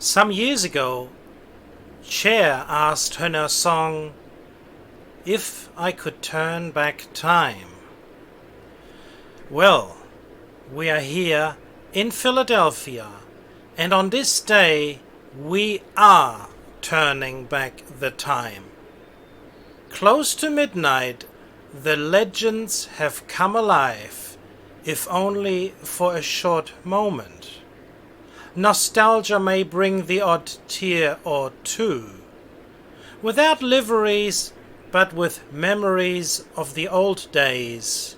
Some years ago, Cher asked in her song, "If I could turn back time." Well, we are here in Philadelphia, and on this day we are turning back the time. Close to midnight, the legends have come alive, if only for a short moment. Nostalgia may bring the odd tear or two. Without liveries, but with memories of the old days,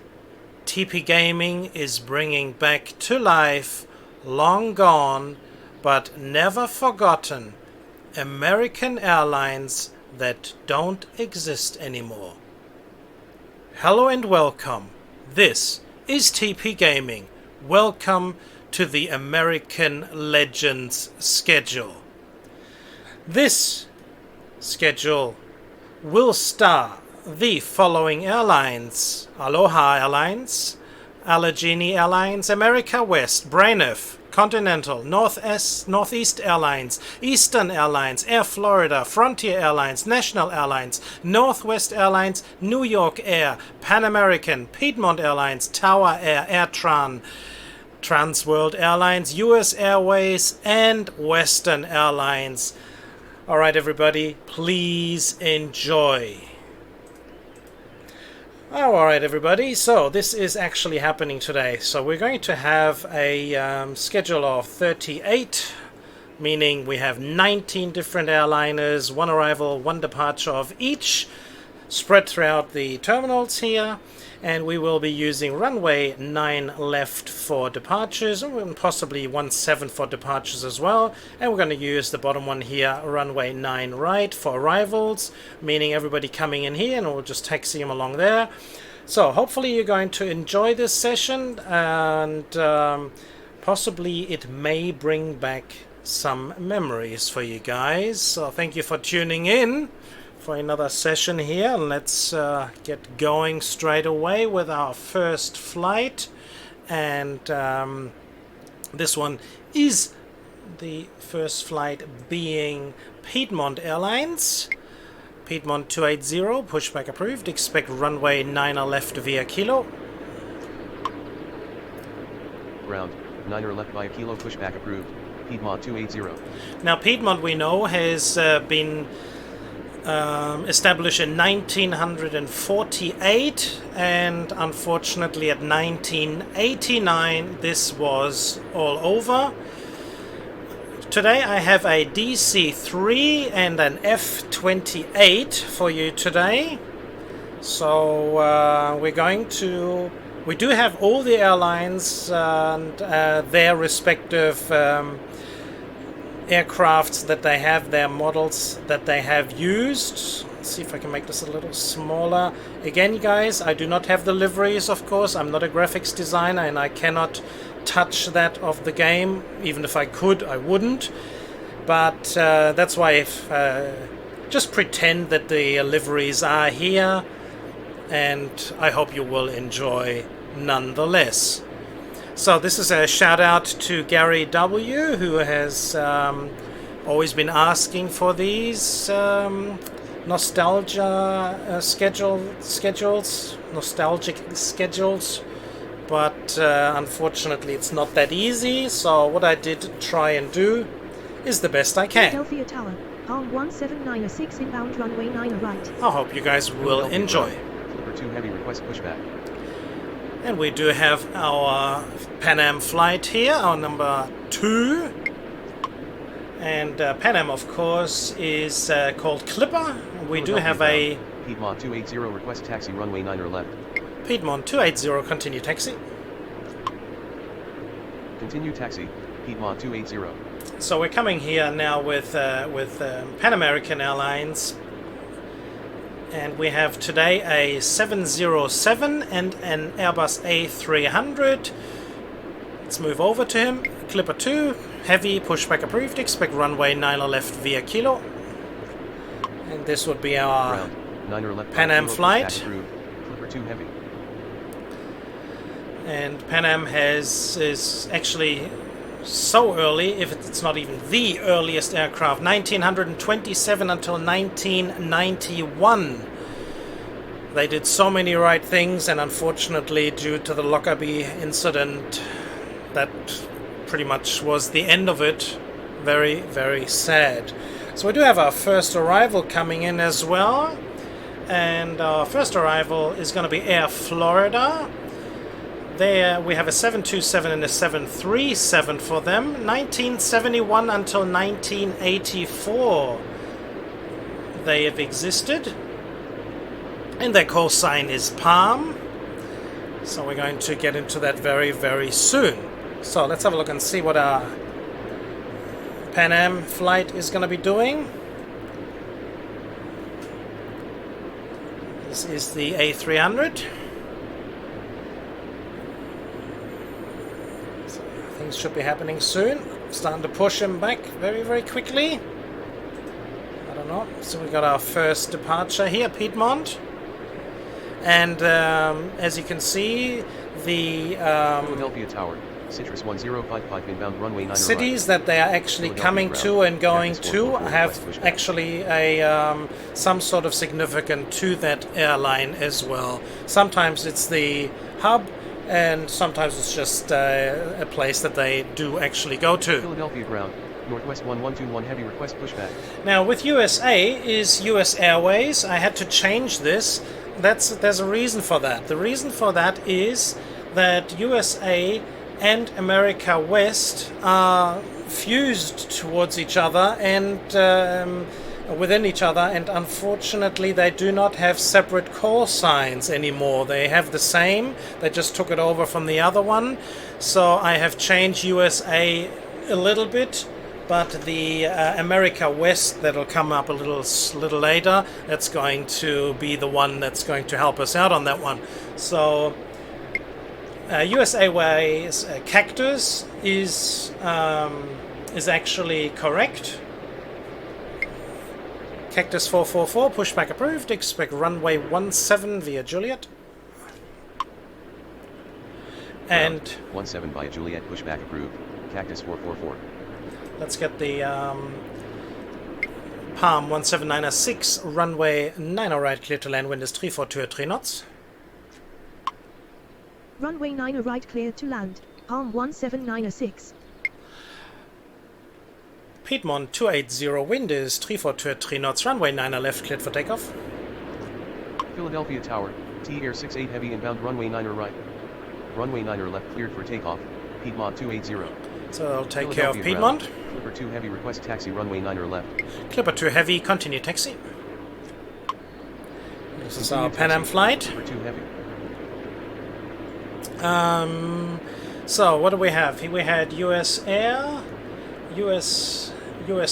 TP Gaming is bringing back to life, long gone but never forgotten, American airlines that don't exist anymore. Hello and welcome. This is TP Gaming. Welcome to the American Legends schedule. This schedule will star the following airlines: Aloha Airlines, Allegheny Airlines, America West, Braniff, Continental, Northeast Airlines, Eastern Airlines, Air Florida, Frontier Airlines, National Airlines, Northwest Airlines, New York Air, Pan American, Piedmont Airlines, Tower Air, AirTran, Transworld Airlines, US Airways, and Western Airlines. Alright everybody, please enjoy. Alright everybody, so this is actually happening today. So we're going to have a schedule of 38, meaning we have 19 different airliners, one arrival, one departure of each, spread throughout the terminals here. And we will be using runway 9 left for departures, and possibly 17 for departures as well. And we're going to use the bottom one here, runway 9 right for arrivals, meaning everybody coming in here, and we'll just taxi them along there. So hopefully you're going to enjoy this session, and possibly it may bring back some memories for you guys. So thank you for tuning in for another session here. Let's get going straight away with our first flight, and this one is the first flight being Piedmont Airlines. Piedmont 280, pushback approved, expect runway 9 left via Kilo. Ground, 9 left via Kilo, pushback approved, Piedmont 280. Now Piedmont, we know, has been established in 1948, and unfortunately at 1989 this was all over. Today I have a DC-3 and an F-28 for you today. So we do have all the airlines and their respective aircrafts that they have, their models that they have used. Let's see if I can make this a little smaller. Again, guys, I do not have the liveries, of course. I'm not a graphics designer, and I cannot touch that of the game. Even if I could, I wouldn't. But that's why if just pretend that the liveries are here, and I hope you will enjoy nonetheless. So this is a shout out to Gary W, who has always been asking for these nostalgia nostalgic schedules, but unfortunately it's not that easy. So what I did try and do is the best I can. Philadelphia Tower, Palm 1796 inbound runway 9 right. I hope you guys will enjoy. Clipper 2 heavy, request pushback. And we do have our Pan Am flight here, our number 2. And Pan Am, of course, is called Clipper. We do have a Piedmont 280, request taxi runway 9 left. Piedmont 280, continue taxi. Continue taxi, Piedmont 280. So we're coming here now with Pan American Airlines. And we have today a 707 and an Airbus A300. Let's move over to him. Clipper 2, heavy, pushback approved. Expect runway 9 left via Kilo. And this would be our Pan Am flight. Clipper 2 heavy. And Pan Am is actually so early, if it's not even the earliest aircraft, 1927 until 1991. They did so many right things, and unfortunately, due to the Lockerbie incident, that pretty much was the end of it. Very, very sad. So we do have our first arrival coming in as well. And our first arrival is going to be Air Florida. There we have a 727 and a 737 for them. 1971 until 1984 they have existed. And their call sign is Palm. So we're going to get into that very, very soon. So let's have a look and see what our Pan Am flight is going to be doing. This is the A300. So things should be happening soon. Starting to push him back very, very quickly. I don't know. So we got our first departure here, Piedmont. And as you can see, the Philadelphia Tower, Citrus 1055 inbound runway 9 cities that they are actually coming to and going to have actually a some sort of significant to that airline as well. Sometimes it's the hub, and sometimes it's just a place that they do actually go to. Philadelphia ground, Northwest 1121 heavy request pushback. Now with USA is US Airways. I had to change this. There's a reason for that. The reason for that is that USA and America West are fused towards each other and within each other, and unfortunately they do not have separate call signs anymore. They have the same, they just took it over from the other one. So I have changed USA a little bit, but the America West that'll come up a little later, that's going to be the one that's going to help us out on that one. So US Airways Cactus is actually correct. Cactus 444 pushback approved. Expect runway 17 via Juliet. And 17 via Juliet pushback approved. Cactus 444. Let's get the Palm 17906 runway 90 right, clear to land. Wind is 342 3 knots. Runway 9 right, clear to land. Palm 17906. Piedmont 280, wind is 342 3 knots. Runway 9 left, cleared for takeoff. Philadelphia Tower, T-Air 68 heavy inbound runway 9 right. Runway 9 left cleared for takeoff. Piedmont 280. So I'll take care of Piedmont. Ground. Clipper 2 heavy request taxi runway 9 left. Clipper 2 heavy, continue taxi. This is our Pan Am flight. Clipper 2 heavy. So what do we have? We had US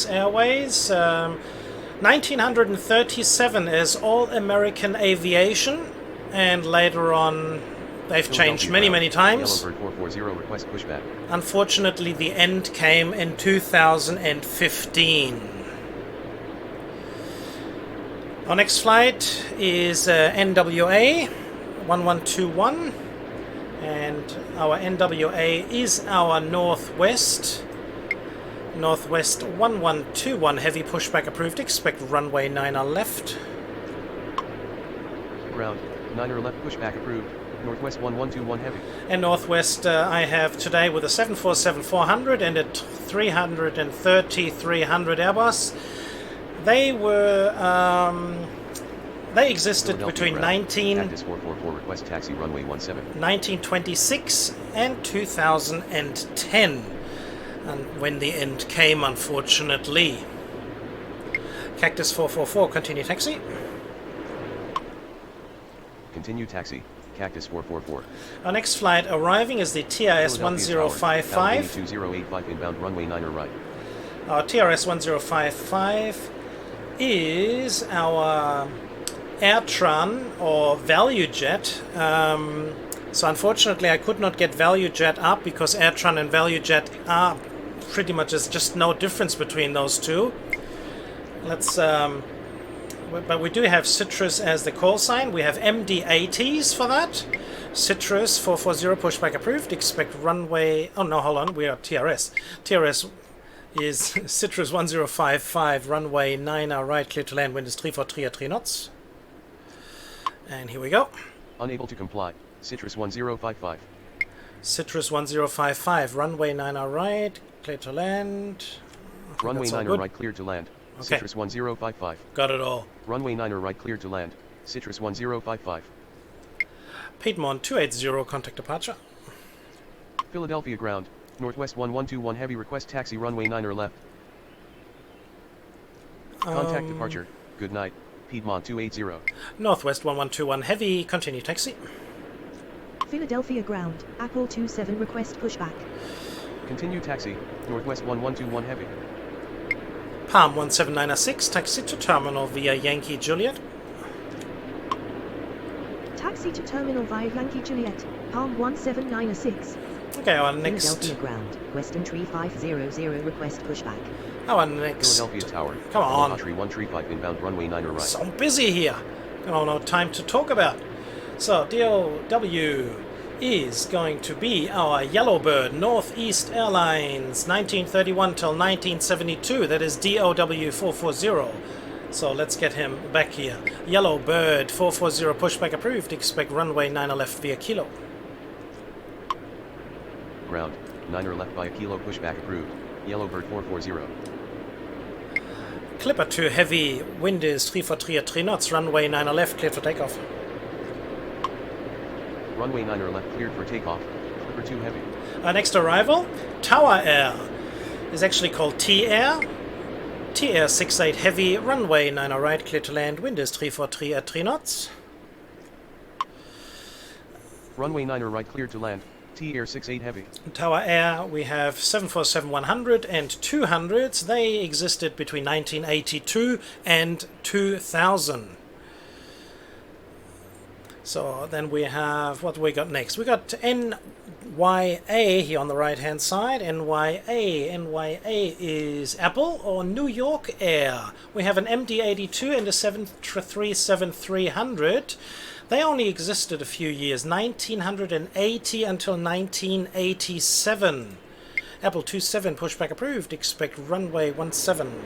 Airways. 1937 is All American Aviation, and later on they've changed many times. Yellowbird 440 request pushback. Unfortunately, the end came in 2015. Our next flight is NWA 1121, and our NWA is our Northwest 1121 heavy pushback approved. Expect runway 9 left. Ground 9 left pushback approved. Northwest 1121 heavy. And Northwest I have today with a 747-400 and a 330-300 Airbus. They were they existed between 444 request taxi runway 17. 1926 and 2010, and when the end came, unfortunately. Cactus 444, continue taxi. Continue taxi. Cactus 444. Our next flight arriving is the TRS 1055. 2085 inbound runway 9 right. Our TRS 1055 is our AirTran or ValueJet. So unfortunately I could not get ValueJet up because AirTran and ValueJet are pretty much, there's just no difference between those two. Let's but we do have Citrus as the call sign. We have MD-80s for that. Citrus 440 pushback approved. Expect runway. Oh no, hold on. We are TRS. TRS is Citrus 1055 runway 9 right clear to land. Wind is 343 at 3 knots. And here we go. Unable to comply. Citrus 1055. Citrus 1055 runway 9 right clear to land. Runway that's all 9 good. right cleared to land. Okay. Citrus 1055. Got it all. Runway 9 right cleared to land. Citrus 1055. Piedmont 280 contact departure. Philadelphia ground. Northwest 1121 heavy request taxi runway 9 left. Contact departure. Good night. Piedmont 280. Northwest 1121 heavy, continue taxi. Philadelphia ground, Apple 27 request pushback. Continue taxi. Northwest 1121 heavy. Palm 17906, taxi to terminal via Yankee Juliet. Taxi to terminal via Yankee Juliet, Palm 17906. Okay, our next... Philadelphia ground, Western Tree 500 request pushback. Our next... Philadelphia tower. Come on. Tree 135 inbound runway 9 right. So busy here. No time to talk about. So, DOW is going to be our Yellowbird Northeast Airlines 1931 till 1972. That is DOW 440. So let's get him back here. Yellowbird 440 pushback approved. Expect runway 9 left via Kilo. Ground. 9 left by a Kilo pushback approved. Yellowbird 440. Clipper 2 heavy. Wind is 343 at 3 knots. Runway 9 left cleared for takeoff. Runway 9 left cleared for takeoff. Clipper 2 heavy. Our next arrival, Tower Air, is actually called T-Air. T-Air 68 heavy, runway 9 right, clear to land, wind is 343 at 3 knots. Runway 9 right cleared to land. T-Air 68 heavy. Tower Air, we have 747-100 and 200s. They existed between 1982 and 2000. So then we have, what we got next? We got NYA here on the right hand side. NYA is Apple or New York Air. We have an MD-82 and a 737-300. They only existed a few years, 1980 until 1987. Apple 27 pushback approved. Expect runway 17.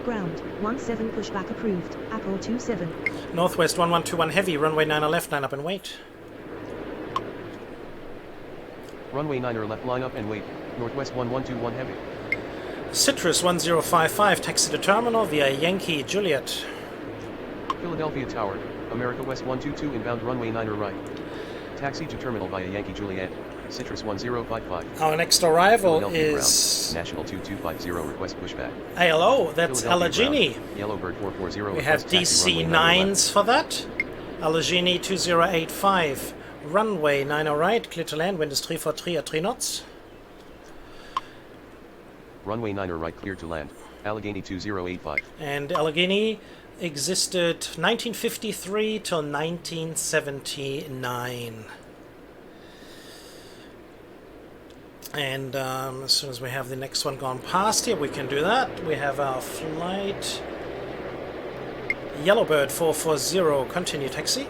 Ground, 17 pushback approved, Apple 27. Northwest 1121 heavy, runway 9 left, line up and wait. Runway 9 left, line up and wait. Northwest 1121 heavy. Citrus 1055, taxi to terminal via Yankee Juliet. Philadelphia Tower, America West 122 inbound runway 9 right. Taxi to terminal via Yankee Juliet. Citrus 1055. Our next arrival Philadelphia is ground. National 2250 request pushback. ALO, that's Philadelphia Allegheny. ground. Yellowbird 440. We have request taxi, DC runway 9 9s for that. Allegheny 2085, runway 9 right, clear to land, wind is 343 at 3 knots. Runway 9 right cleared to land. Allegheny 2085. And Allegheny existed 1953 till 1979. And as soon as we have the next one gone past here, we can do that. We have our flight Yellowbird 440, continue taxi.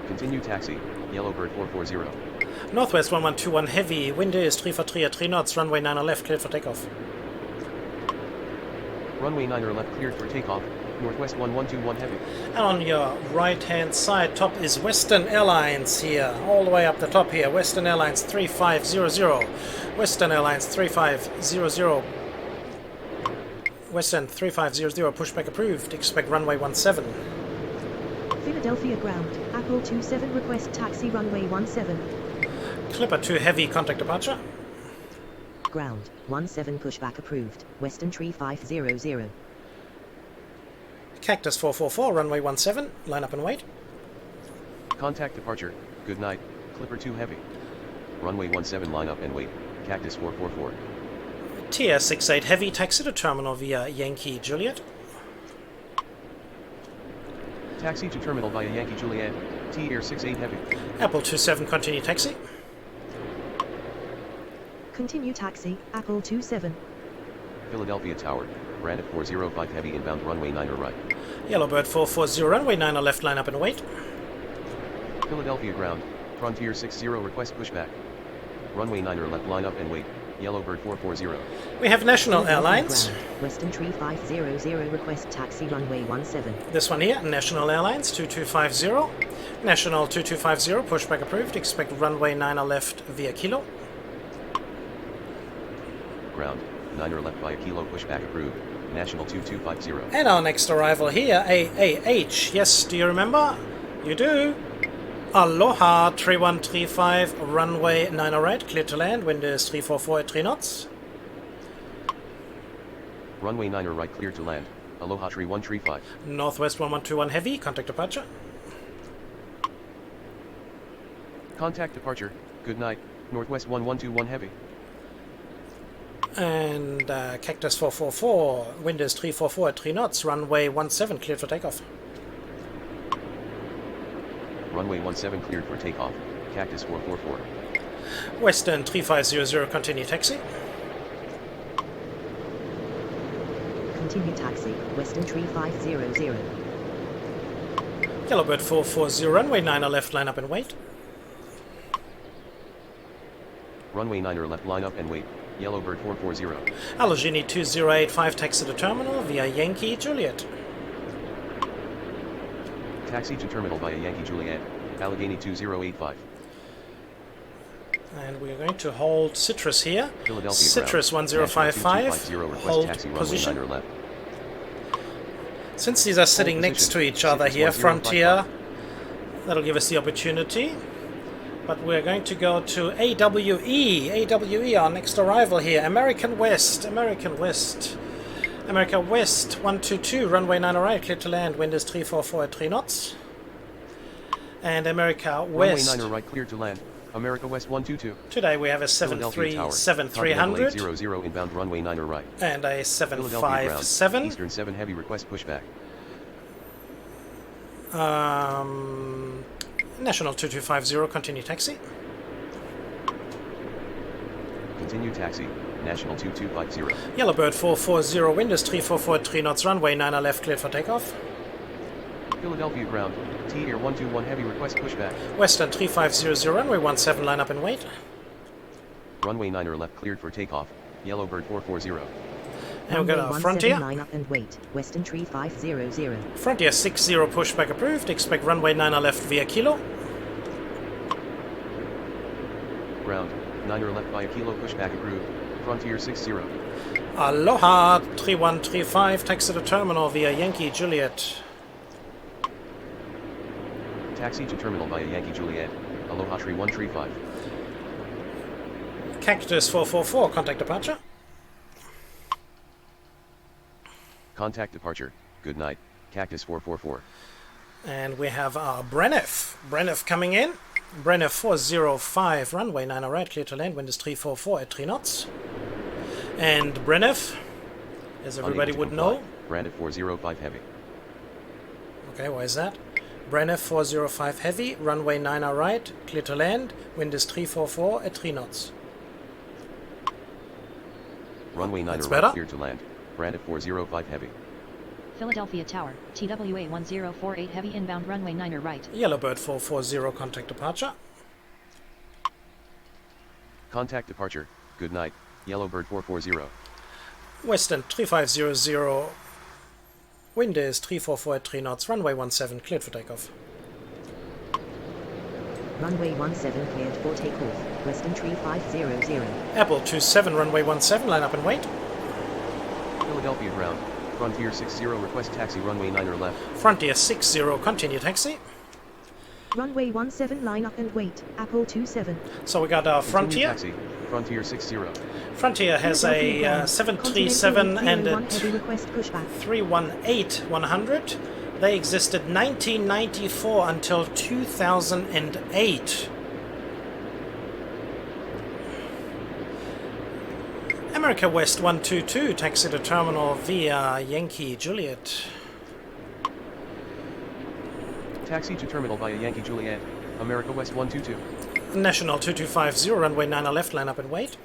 Continue taxi. Yellowbird 440. Northwest 1121 heavy, wind is 343 at 3 knots, runway 9 left, cleared for takeoff. Runway 9 left cleared for takeoff. Northwest 1121 heavy. And on your right hand side top is Western Airlines here, all the way up the top here. Western Airlines 3500. Western Airlines 3500. Western 3500, pushback approved. Expect runway 17. Philadelphia ground, Apple 27 request taxi runway 17. Clipper 2 heavy, contact departure. Ground, 17 pushback approved, Western Tree 500. Cactus 444, runway 17, line up and wait. Contact departure. Good night. Clipper 2 heavy. Runway 17 line up and wait. Cactus 444. TR68 heavy, taxi to terminal via Yankee Juliet. Taxi to terminal via Yankee Juliet. TR68 heavy. Apple 27, continue taxi. Continue taxi, Apple 27. Philadelphia Tower. Granite 405 heavy inbound runway 9 right. Yellowbird 440, runway 9 left, line up and wait. Philadelphia ground, Frontier 60 request pushback. Runway 9 left, line up and wait. Yellowbird 440. We have National Philadelphia Airlines. ground, Western Tree 500, request taxi runway 17. This one here, National Airlines 2250. National 2250, pushback approved. Expect runway 9 left via Kilo. Ground, 9 left via Kilo, pushback approved. National 2250. And our next arrival here, AAH. Yes, do you remember? You do. Aloha 3135, runway 9 right, clear to land, wind is 344 at 3 knots. Runway 9 right, clear to land. Aloha 3135. Northwest 1121 heavy, contact departure. Contact departure, good night. Northwest 1121 heavy. And Cactus 444, wind is 344 at 3 knots, runway 17 cleared for takeoff. Runway 17 cleared for takeoff. Cactus 444. Western 3500, continue taxi. Continue taxi, Western Tree 500. Yellowbird 440, runway 9 left, line up and wait. Runway 9 left, line up and wait. Yellowbird 440. Allegheny 2085, taxi to terminal via Yankee Juliet. Taxi to terminal via Yankee Juliet. Allegheny 2085. And we're going to hold Citrus here. Philadelphia Citrus ground. 1055, National 2250, request hold taxi runway position. 9 left. Since these are sitting next to each other Citrus here, 1055. Frontier, that'll give us the opportunity. But we're going to go to AWE. AWE, our next arrival here. American West. America West 122, runway 9 right, clear to land, wind is 344 at 3 knots. And America West. Runway 9 right, clear to land. America West 122. Today we have a Philadelphia Tower. 737-300 00 inbound runway 9 right. and a Philadelphia ground. 757. Eastern 7 heavy, request pushback. National 2250, continue taxi. Continue taxi. National 2250. Yellowbird 440, wind is 344 at 3 knots, runway 9 left, cleared for takeoff. Philadelphia ground. T-Air 121 heavy, request pushback. Western 3500, runway 17, line up and wait. Runway 9 left, cleared for takeoff. Yellowbird 440. And we've got Runway our Frontier. 17, line up and wait, Western Tree 500. Frontier 60, pushback approved. Expect runway 9 left via Kilo. Ground. 9 left via Kilo, pushback approved. Frontier 60. Aloha 3135, taxi to terminal via Yankee Juliet. Taxi to terminal via Yankee Juliet. Aloha 3135. Cactus 444, contact departure. Contact departure. Good night. Cactus 444. And we have our Brenneth. Brenneth coming in. Brenneth 405, runway 9 right, clear to land, wind is 344 at 3 knots. And Brenneth, as everybody would know. Brenneth 405 heavy. Okay, why is that? Brenneth 405 heavy, runway 9 right, clear to land, wind is 344 at 3 knots. Runway 9 That's right, better. clear to land. Brenneth 405 heavy. Philadelphia Tower, TWA 1048 heavy inbound runway 9 right. Yellowbird 440, contact departure. Contact departure. Good night. Yellowbird 440. Western 3500, wind is 344 at 3 knots, runway 17, cleared for takeoff. Runway 17 cleared for takeoff, Western Tree 500. Apple 27, runway 17, line up and wait. Philadelphia ground. Frontier 60, request taxi runway 9 left. Frontier 60, continue taxi. Runway 17, line up and wait, Apple 27. So we got our Continue Frontier. taxi. Frontier 60. Frontier has a 737 and a heavy request pushback. 318-100. They existed 1994 until 2008. America West 122, taxi to terminal via Yankee Juliet. Taxi to terminal via Yankee Juliet. America West 122. National 2250, runway 9 left, line up and wait.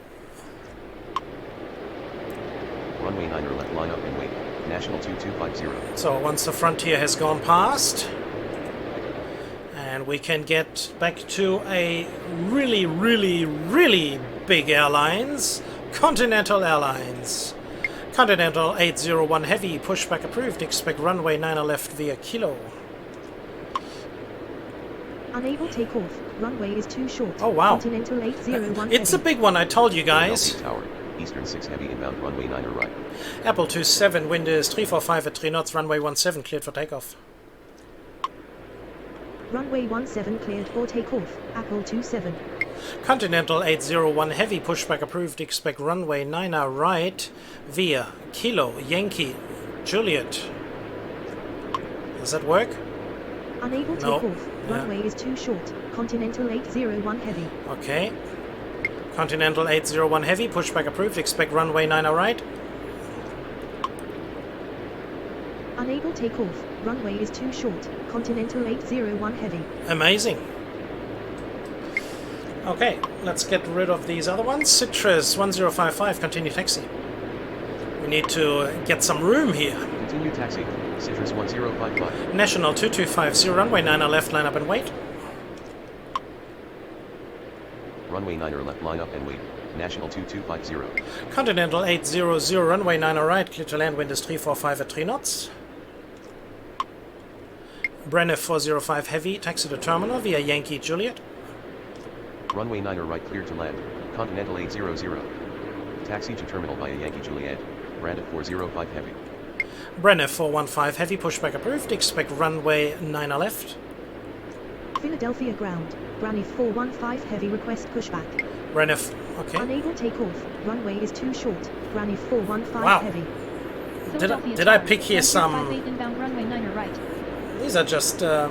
Runway 9 left, line up and wait. National 2250. So once the Frontier has gone past, and we can get back to a really, really, really big airlines, Continental Airlines. Continental 801 Heavy, pushback approved, expect runway 9 left via Kilo. Unable takeoff. Runway is too short. Oh, wow. Continental 801 It's a heavy. big one, I told you guys. Philadelphia Tower, Eastern 6 heavy inbound runway 9 right. Apple 27, wind is 345 at 3 knots, runway 17 cleared for takeoff. Runway 17 cleared for takeoff. Apple 27. Continental 801 Heavy, pushback approved, expect runway 9 right via Kilo, Yankee, Juliet. Does that work? Unable No. takeoff. Yeah. Runway is too short. Continental 801 heavy. Okay. Continental 801 Heavy, pushback approved, expect runway 9 right. Unable takeoff. Runway is too short. Continental 801 heavy. Amazing. Okay, let's get rid of these other ones. Citrus 1055, continue taxi. We need to get some room here. Continue taxi, Citrus 1055. National 2250, runway 9 left, line up and wait. Runway 9 left, line up and wait. National 2250. Continental 800, runway 9 right, clear to land, wind is 345 at 3 knots. Brenner 405 Heavy, taxi to terminal via Yankee Juliet. Runway 9 right, cleared to land. Continental 800. Taxi to terminal via Yankee Juliet. Brandon 405 heavy. Brenner 415 Heavy, pushback approved, expect runway 9 left. Philadelphia ground. Braniff 415 heavy, request pushback. Brenner, okay. Unable takeoff. Runway is too short. Braniff 415 Wow. heavy. Did I pick here some... 58 inbound runway 9 right. These are just air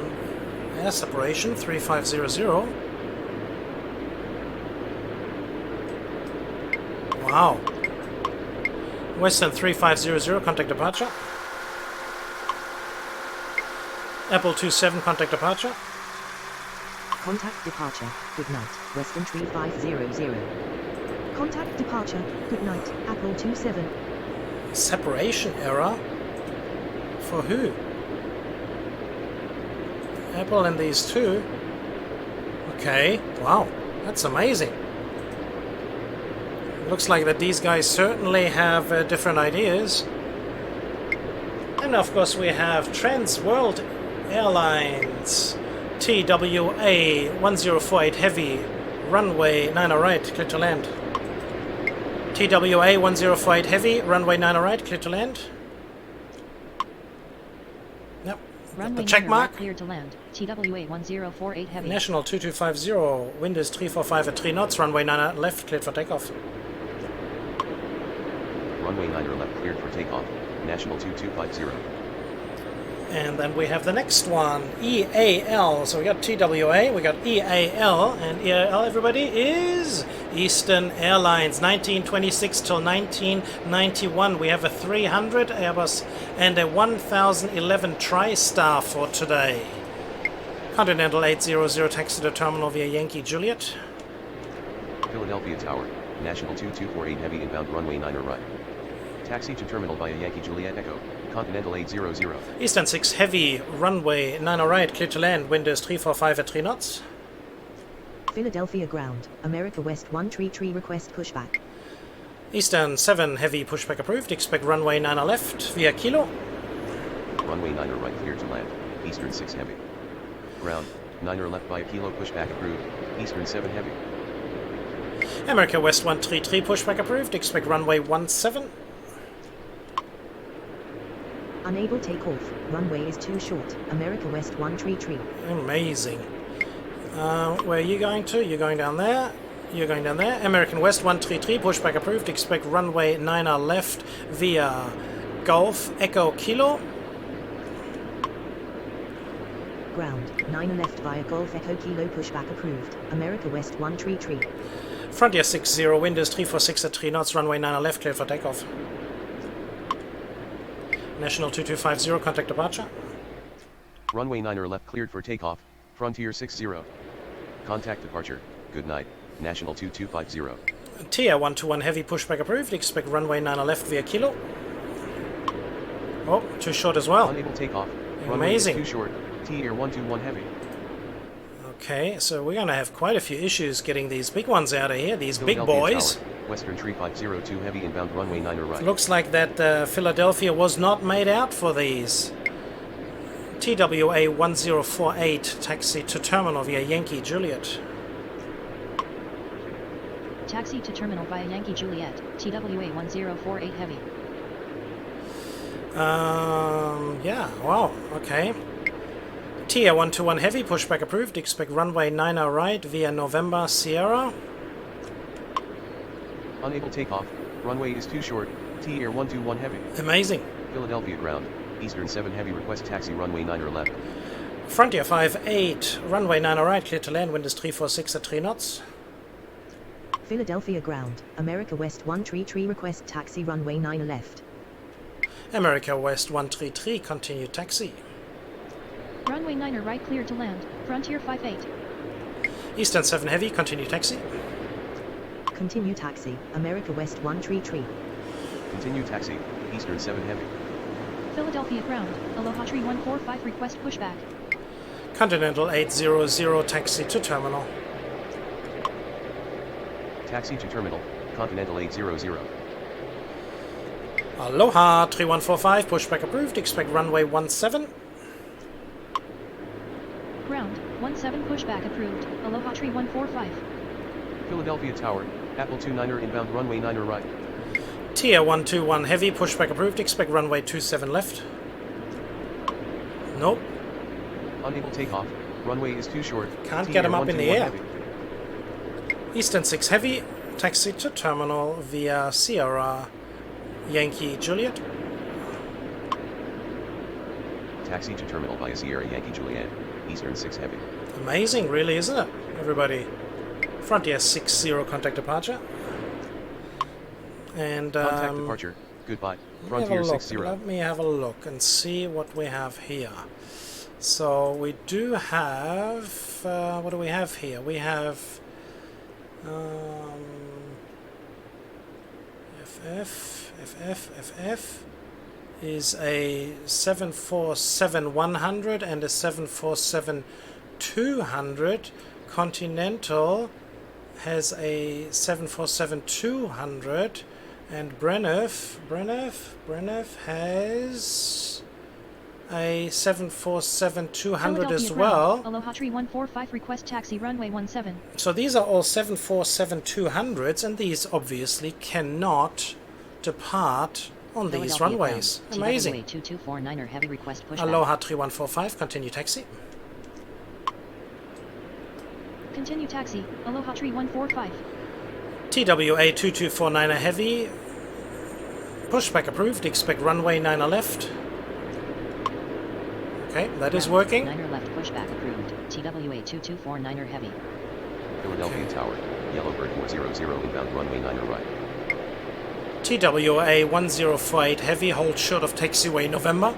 separation, 3500. Wow. Western 3500, contact departure. Apple 27, contact departure. Contact departure. Good night. Western 3500. Contact departure. Good night. Apple 27. Separation error? For who? Apple and these two? Okay, wow, that's amazing. Looks like that these guys certainly have different ideas. And of course we have Trans World Airlines TWA 1048 Heavy, runway 9 right, clear to land. TWA 1048 Heavy, runway 9 right, clear to land. Yep, Runway the check 9 mark. right, cleared to land. TWA 1048 heavy. National 2250, wind is 345 at 3 knots, runway 9 left, cleared for takeoff. Runway 9 left, cleared for takeoff. National 2250. And then we have the next one, EAL. So we got TWA, we got EAL, and EAL, everybody, is Eastern Airlines, 1926 till 1991. We have a 300 Airbus and a 1011 TriStar for today. Continental 800, taxi to terminal via Yankee Juliet. Philadelphia Tower, National 2248 heavy inbound runway 9 right. Taxi to terminal via Yankee Juliet Echo, Continental 800. Eastern 6 Heavy, runway 9 right, clear to land, wind is 345 at 3 knots. Philadelphia ground. America West 133 request pushback. Eastern 7 Heavy, pushback approved, expect runway 9 left via Kilo. Runway 9 right, cleared to land. Eastern 6 heavy. Ground, 9 left via Kilo, pushback approved. Eastern 7 heavy. America West 133, pushback approved, expect runway 17. Unable takeoff. Runway is too short. America West 133. Amazing. Where are you going to? You're going down there. You're going down there. American West 133, pushback approved, expect runway 9 left via Golf Echo Kilo. Ground. 9 left via Golf Echo Kilo, pushback approved. America West 133. Frontier 60, wind is 346 at 3 knots, runway 9 left, clear for takeoff. National 2250, contact departure. Runway 9 left, cleared for takeoff. Frontier 60. Contact departure. Good night. National 2250. TIA 121 Heavy, pushback approved, expect runway 9 left via Kilo. Oh, too short as well. Unable takeoff. Runway is Amazing. too short. T-Air 121 heavy. Okay, so we're going to have quite a few issues getting these big ones out of here, these big Philadelphia boys. Tower, Western 3502 heavy inbound runway 9 right. Looks like that Philadelphia was not made out for these. TWA 1048, taxi to terminal via Yankee Juliet. Taxi to terminal via Yankee Juliet, TWA 1048 heavy. Yeah, wow, okay. TIA 121 heavy, pushback approved. Expect runway 90 right via November Sierra. Unable takeoff. Runway is too short. T-Air 121 heavy. Amazing. Philadelphia ground. Eastern 7 heavy request taxi runway 9 left. Frontier 58, runway 90 right, clear to land, wind is 346 at 3 knots. Philadelphia ground, America West 133 request taxi runway 9 left. America West 133, continue taxi. Runway 9 right cleared to land, Frontier 58. Eastern 7 heavy, continue taxi. Continue taxi, America West 133. Continue taxi. Eastern 7 heavy. Philadelphia ground, Aloha Tree 145 request pushback. Continental 800, taxi to terminal. Taxi to terminal. Continental 800. Aloha 3145, pushback approved. Expect runway 17. Ground, 17 pushback approved, Aloha Tree 145. Philadelphia Tower. Apple 29er inbound runway 9 right. TIA 121 heavy, pushback approved. Expect runway 27 left. Nope, Unable takeoff. Runway is too short. can't get him up in the air. Heavy. Eastern 6 heavy, taxi to terminal via Sierra Yankee Juliet. Taxi to terminal via Sierra Yankee Juliet. Eastern 6 heavy. Amazing, really, isn't it, everybody? Frontier 60, contact departure. And Contact departure. Goodbye. Frontier 60. Let me have a look and see what we have here. So we do have, what do we have here? We have FF is a 747-100 and a 747-200. Continental has a 747-200, and Brenneth has a 747-200 as well. Aloha Tree 145 request taxi runway 17. So these are all 747-200s, and these obviously cannot depart on these runways. Amazing. 2249er heavy request pushback. Aloha 3145, continue taxi. Continue taxi, Aloha Tree 145. TWA 2249 heavy, pushback approved. Expect runway 9 left. Okay, that is working. 9er left pushback approved. TWA 2249er heavy. Philadelphia Tower. Yellowbird 400 inbound runway 9 right. TWA 1048 heavy, hold short of taxiway November.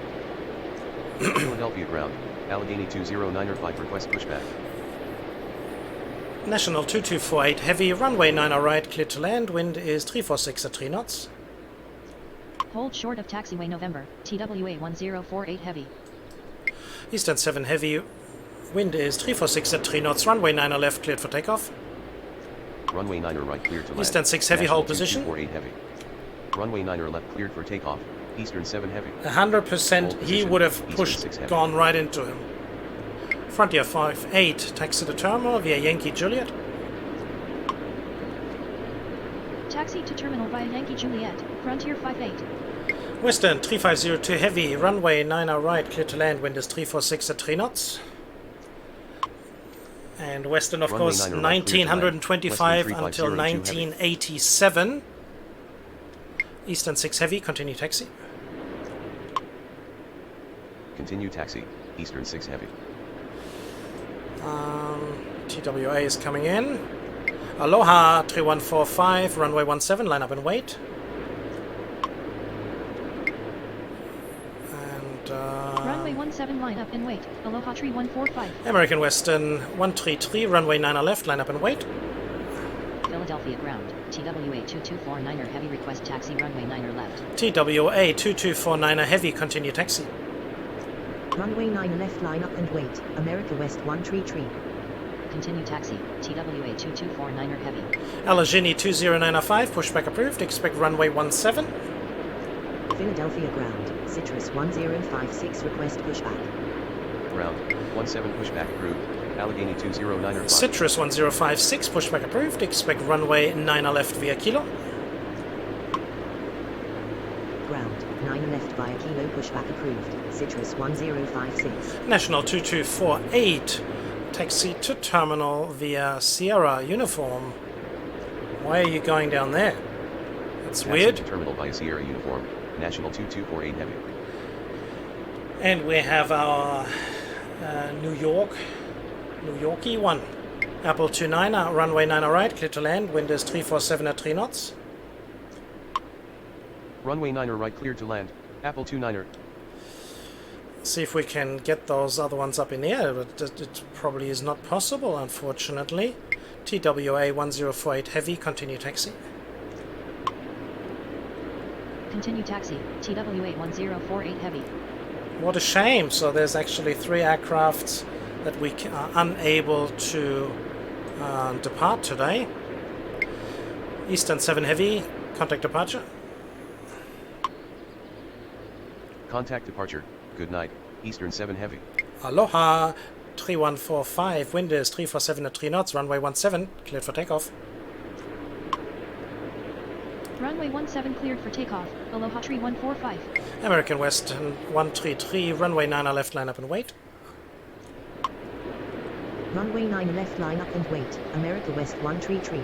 Philadelphia ground. Allegheny 209er 5 request pushback. National 2248 heavy, runway 9 right, clear to land, wind is 346 at 3 knots. Hold short of taxiway November, TWA 1048 heavy. Eastern 7 heavy, wind is 346 at 3 knots, runway 9 left, cleared for takeoff. Runway 9 right, cleared to land. Eastern 6 heavy, hold position. 248 heavy. Runway 9 left, cleared for takeoff. Eastern 7 heavy. 100% he would have Eastern pushed, 6 heavy. gone right into him. Frontier 58, taxi to terminal via Yankee Juliet. Taxi to terminal via Yankee Juliet, Frontier 58. Western 3502 heavy, runway 9 right, clear to land, wind is 346 at 3 knots. And Western, of Runway course, 9 right, clear to land. 1925 Western until 3502 heavy. 1987. Eastern 6 heavy, continue taxi. Continue taxi. Eastern 6 heavy. TWA is coming in. Aloha 3145, runway 17, line up and wait. And Runway 17 line up and wait, Aloha Tree 145. American Western 133, runway 9 left, line up and wait. Philadelphia ground, TWA 2249er heavy request taxi runway 9er left. TWA 2249er heavy, continue taxi. Runway 9 left, line up and wait. America West 133. Continue taxi, TWA 2249er heavy. Allegheny 20905, pushback approved, expect runway 17. Philadelphia ground, Citrus 1056, request pushback. Ground, 17 pushback approved, Allegheny 20905. Citrus 1056, pushback approved, expect runway 9 left via Kilo. Ground, 9 left via Kilo, pushback approved. Citrus 1056. National 2248, taxi to terminal via Sierra uniform. Why are you going down there? That's Taxi weird. to terminal by Sierra uniform, National 2248 heavy. And we have our New Yorkie one. Apple 29, runway 9 right, clear to land, wind is 347 at 3 knots. Runway 9er right cleared to land, Apple 29er. See if we can get those other ones up in the air, but it probably is not possible, unfortunately. TWA 1048 heavy, continue taxi. Continue taxi, TWA 1048 heavy. What a shame. So there's actually 3 aircrafts that we are unable to depart today. Eastern 7 heavy, contact departure. Contact departure, good night, Eastern 7 heavy. Aloha 3145, wind is 347 at 3 knots, runway 17, cleared for takeoff. Runway 17 cleared for takeoff, Aloha Tree 145. American West 133, runway 9 left, line up and wait. Runway 9 left, line up and wait. America West 133.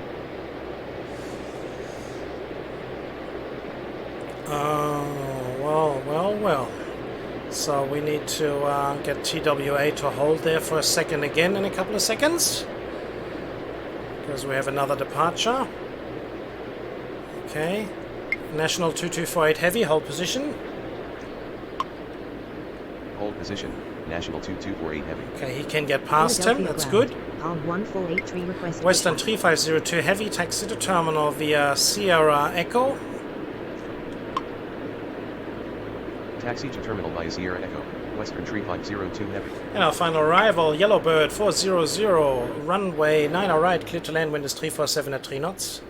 Well. So we need to get TWA to hold there for a second again in a couple of seconds. Because we have another departure. Okay. National 2248 heavy, hold position. Hold position, National 2248 heavy. Okay, he can get past him, that's good. Palm 1483, request Western pushback. 3502 heavy, taxi to terminal via Sierra Echo. Taxi to terminal by Sierra Echo, Western 3502 heavy. And our final arrival, Yellowbird 400, runway 9 right, clear to land, wind is 347 at 3 knots.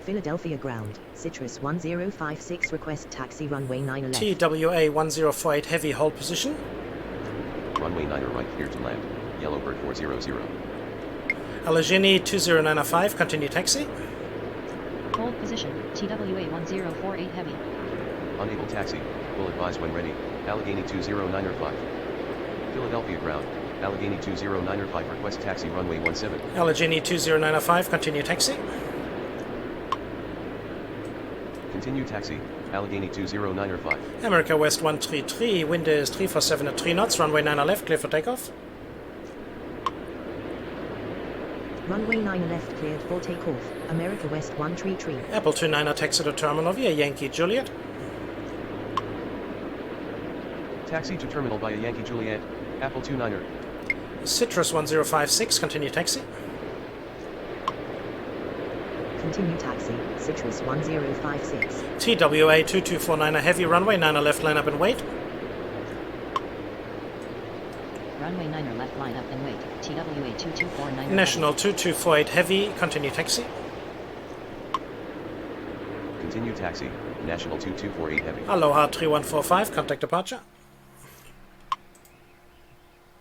Philadelphia ground, Citrus 1056, request taxi runway 9 left. TWA 1048 heavy, hold position. Runway 9 right cleared to land, Yellowbird 400. Allegheny 20905, continue taxi. Hold position, TWA 1048 heavy. Unable taxi, will advise when ready, Allegheny 20905. Philadelphia ground, Allegheny 20905, request taxi runway 17. Allegheny 20905, continue taxi. Continue taxi, Allegheny 20905. America West 133, wind is 347 at 3 knots, runway 9 left, clear for takeoff. Runway 9 left, cleared for takeoff. America West 133. Apple 29 taxi to terminal via Yankee Juliet. Taxi to terminal via Yankee Juliet, Apple 29er. Citrus 1056, continue taxi. Continue taxi, Citrus 1056. TWA 2249 heavy, runway 9 left, line up and wait. Runway 9 left, line up and wait, TWA 2249. National 2248 heavy, continue taxi. Continue taxi, National 2248 heavy. Aloha 3145, contact departure.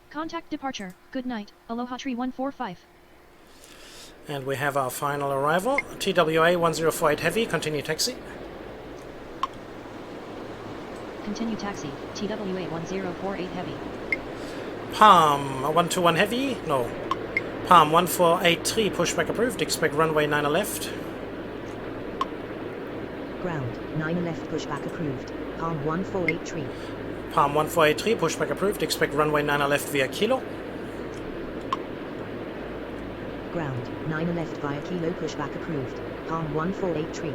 Contact departure, good night, Aloha Tree 145. And we have our final arrival. TWA 1048 heavy, continue taxi. Continue taxi, TWA 1048 heavy. Palm 121 heavy, no. Palm 1483, pushback approved, expect runway 9 left. Ground, 9 left, pushback approved. Palm 1483. Palm 1483, pushback approved, expect runway 9 left via Kilo. Ground, 9 left via Kilo, pushback approved. Palm 1483.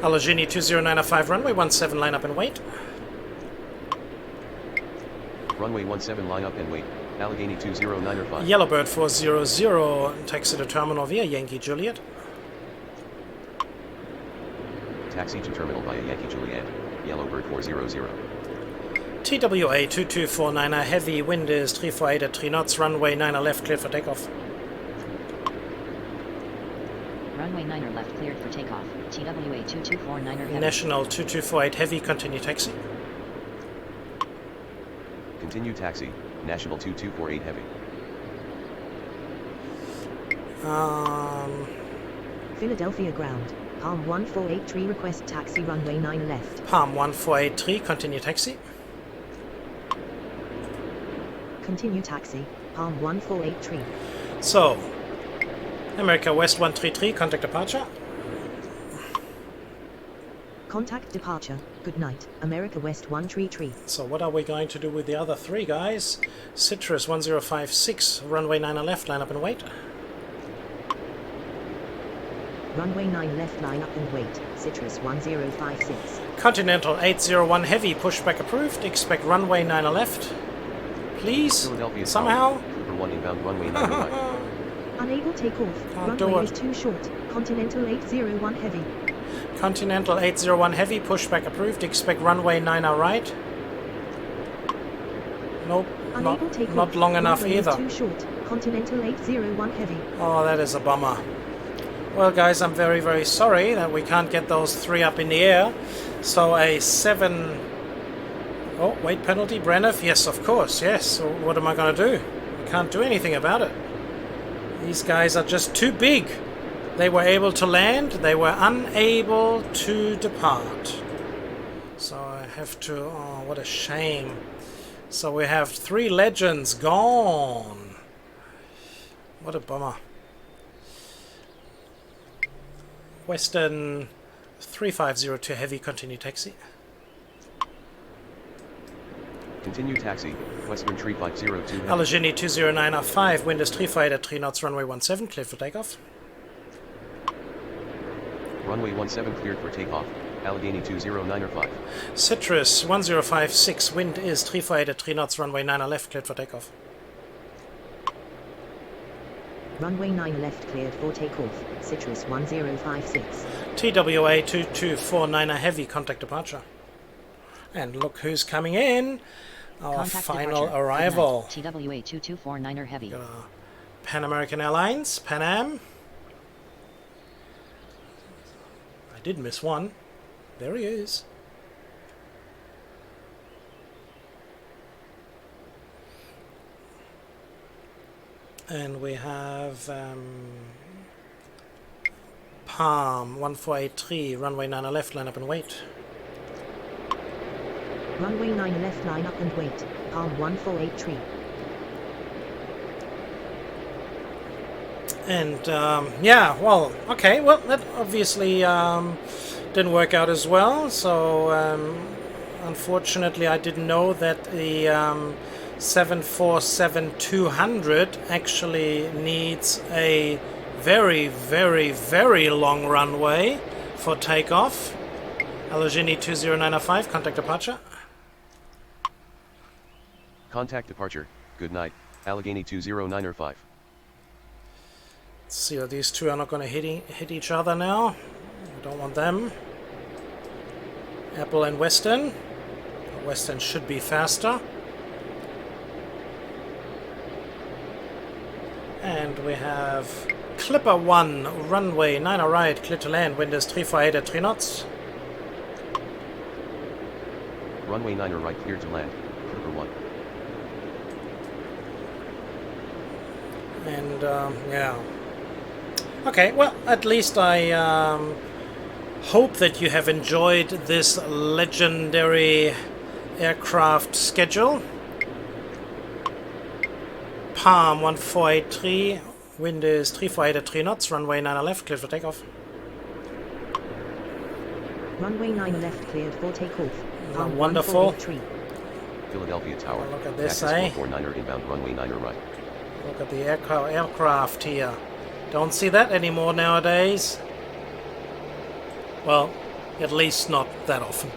Allegheny 20905, runway 17, line up and wait. Runway 17 line up and wait, Allegheny 209er 5. Yellowbird 400, taxi to terminal via Yankee Juliet. Taxi to terminal via Yankee Juliet, Yellowbird 400. TWA 2249, heavy, wind is 348 at 3 knots, runway 9 left, cleared for takeoff. Runway 9 left cleared for takeoff. TWA 2249 heavy. National 2248, heavy, continue taxi. Continue taxi, National 2248 heavy. Philadelphia ground. Palm 1483 request taxi runway 9 left. Palm 1483, continue taxi. Continue taxi. Palm 1483. So, America West 133, contact departure. Contact departure. Good night. America West 133. So what are we going to do with the other three guys? Citrus 1056, runway 9 left, line up and wait. Runway 9 left, line up and wait. Citrus 1056. Continental 801 heavy, pushback approved. Expect runway 9 left. Please, Philadelphia somehow. Tower, Cooper 1 inbound runway 9 right. Unable takeoff. Can't do Runway it. is too short. Continental 801 heavy. Continental 801 heavy, pushback approved. Expect runway 9 right. Nope, Unable takeoff. not long enough Runway is either. too short. Continental 801 heavy. Oh, that is a bummer. Well, guys, I'm very, very sorry that we can't get those three up in the air. So a 7... Oh, weight penalty, Braniff? Yes, of course, yes. So what am I going to do? I can't do anything about it. These guys are just too big. They were able to land. They were unable to depart. So I have to... Oh, what a shame. So we have three legends gone. What a bummer. Western 3502 heavy, continue taxi. Continue taxi, Western 3502 heavy. Allegheny 209R5, wind is 358 at 3 knots, runway 17, cleared for takeoff. Runway 17 cleared for takeoff, Allegheny 209er 5. Citrus 1056, wind is 358 at 3 knots, runway 9 left, cleared for takeoff. Runway 9 left cleared for takeoff. Citrus 1056. TWA 2249 heavy, contact departure. And look who's coming in. Our Contact final departure. arrival. Good night. TWA 2249 heavy. Got our Pan American Airlines, Pan Am. I did miss one. There he is. And we have Palm 1483, runway 9 left, line up and wait. Runway 9 left, line up and wait. Palm 1483. And yeah, well, okay, well, that obviously didn't work out as well. So unfortunately, I didn't know that the 747-200 actually needs a very, very, very long runway for takeoff. Allegheny 20905, contact departure. Contact departure, good night, Allegheny 209er 5. Let's see, these two are not going to hit each other now. I don't want them. Apple and Western. Western should be faster. And we have Clipper 1, runway 9 right, clear to land, wind is 348 at 3 knots. Runway 9 right cleared to land, Clipper 1. And yeah. Okay, well, at least I hope that you have enjoyed this legendary aircraft schedule. Palm 1483, wind is 348 at 3 knots, runway 9 left, cleared for takeoff. Runway 9 left cleared for takeoff. Palm Wonderful. 1483. Philadelphia Tower, Look at this, Access eh? 449er inbound runway 9 right. Look at the aircraft here. Don't see that anymore nowadays. Well, at least not that often.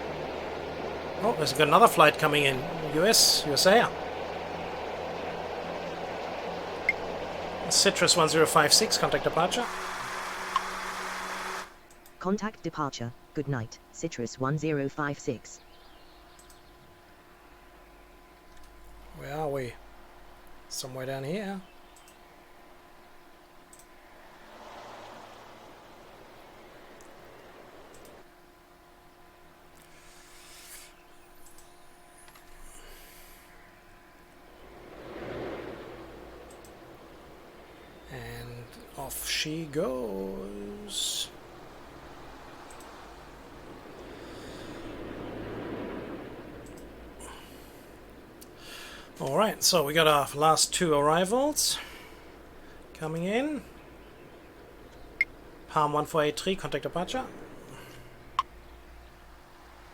Oh, there's another flight coming in. USA. Citrus 1056, contact departure. Contact departure. Good night, Citrus 1056. Where are we? Somewhere down here. And off she goes. Alright, so we got our last two arrivals coming in. Palm 1483, contact departure.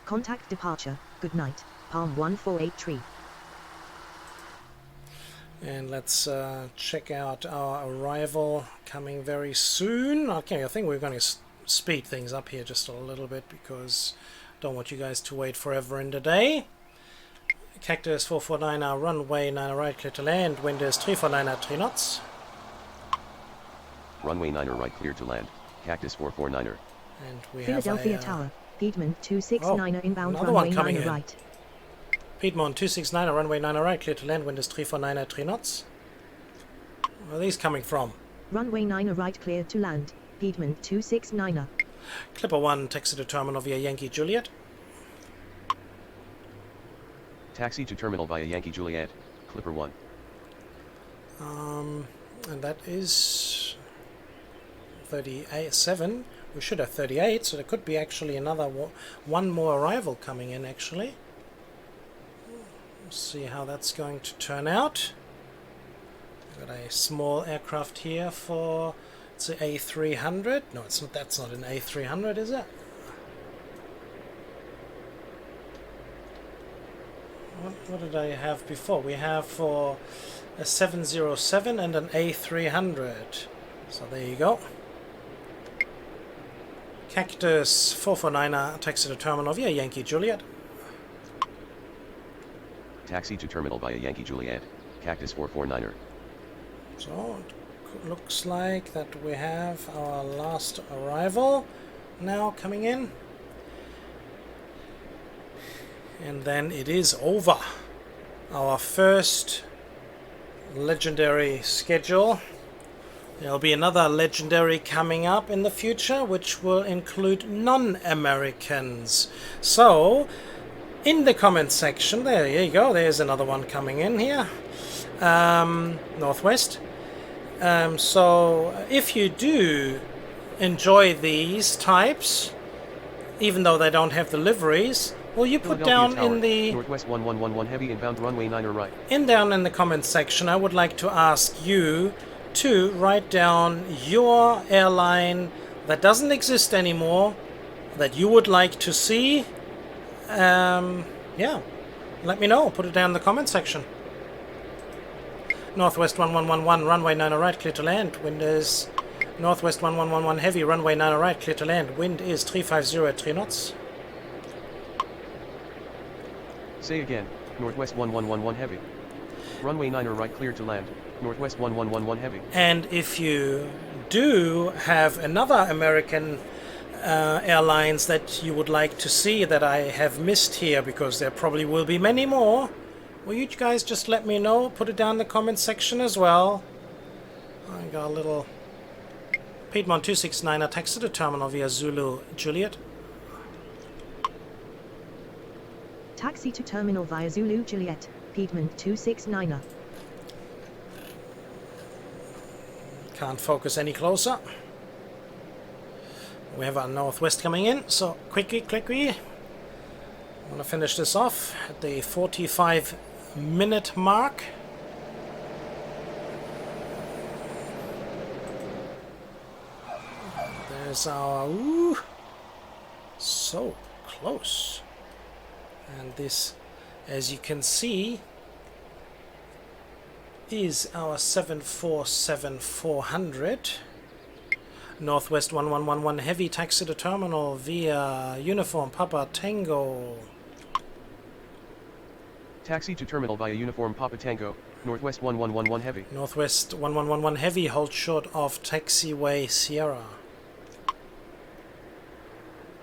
Contact departure. Good night, Palm 1483. And let's check out our arrival coming very soon. Okay, I think we're going to speed things up here just a little bit because I don't want you guys to wait forever in the day. Cactus 449er, runway 9 right, clear to land. Wind is 349er, 3 knots. Runway 9 right, clear to land. Cactus 449er. And we Philadelphia have a, Tower, Piedmont 269er inbound another runway one coming 9 in. right. Piedmont 269er, runway 9 right, clear to land. Wind is 349er, 3 knots. Where are these coming from? Runway 9 right, clear to land. Piedmont 269er. Clipper 1, taxi to terminal via Yankee Juliet. Taxi to terminal via Yankee Juliet. Clipper 1. And that is 37. We should have 38, so there could be actually another one more arrival coming in actually. We'll see how that's going to turn out. We've got a small aircraft here for, it's an A300. No, it's not. That's not an A300, is it? What did I have before? We have for a 707 and an A300. So there you go. Cactus 449er, taxi to terminal via Yankee Juliet. Taxi to terminal via Yankee Juliet. Cactus 449er. So it looks like that we have our last arrival now coming in. And then it is over. Our first legendary schedule. There'll be another legendary coming up in the future, which will include non-Americans. So, in the comment section, there you go, there's another one coming in here. Northwest. So, if you do enjoy these types, even though they don't have the liveries, will you put down Tower, in the Northwest 1111 heavy inbound runway 9 right. down in the comment section, I would like to ask you to write down your airline that doesn't exist anymore that you would like to see. Yeah, let me know. Put it down in the comment section. Northwest 1111, runway 9 right, clear to land. Wind is Northwest 1111 heavy, runway 9 right, clear to land. Wind is 350 at 3 knots. Say again, Northwest 1111 heavy. Runway 9 right, clear to land. Northwest 1111 heavy. And if you do have another American airlines that you would like to see that I have missed here, because there probably will be many more, will you guys just let me know? Put it down in the comment section as well. I got a little Piedmont 269er taxi to terminal via Zulu Juliet. Taxi to terminal via Zulu Juliet, Piedmont 269er. Can't focus any closer. We have our Northwest coming in, so quickly. I want to finish this off at the 45-minute mark. There's our, ooh, so close. And this, as you can see, is our 747-400. Northwest 1111 heavy taxi to terminal via Uniform Papa Tango. Taxi to terminal via Uniform Papa Tango, Northwest 1111 Heavy. Northwest 1111 Heavy, hold short of taxiway Sierra.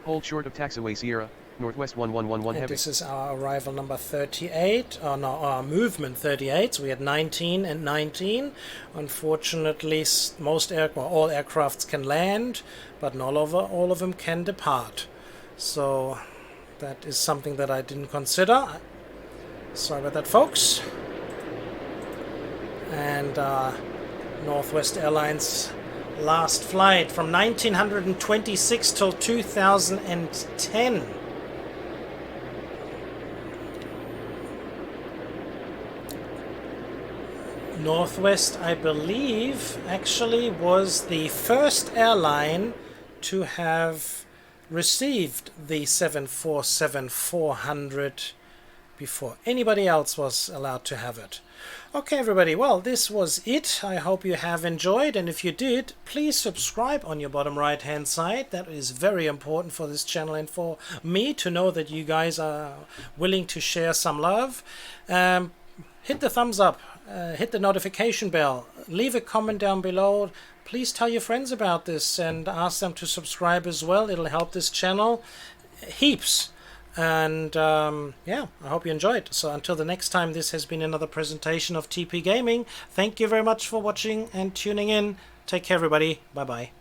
Hold short of taxiway Sierra, Northwest 1111 And Heavy. this is our arrival number 38, or no, our movement 38, so we had 19 and 19. Unfortunately, all aircrafts can land, but not all of them can depart. So that is something that I didn't consider. Sorry about that, folks. And Northwest Airlines last flight from 1926 till 2010. Northwest, I believe, actually was the first airline to have received the 747-400 before anybody else was allowed to have it. Okay, everybody, well, this was it. I hope you have enjoyed, and if you did, please subscribe on your bottom right hand side. That is very important for this channel and for me to know that you guys are willing to share some love. Hit the thumbs up, hit the notification bell, leave a comment down below. Please tell your friends about this and ask them to subscribe as well. It'll help this channel heaps. And yeah, I hope you enjoyed. So until the next time, this has been another presentation of TP Gaming. Thank you very much for watching and tuning in. Take care, everybody. Bye-bye.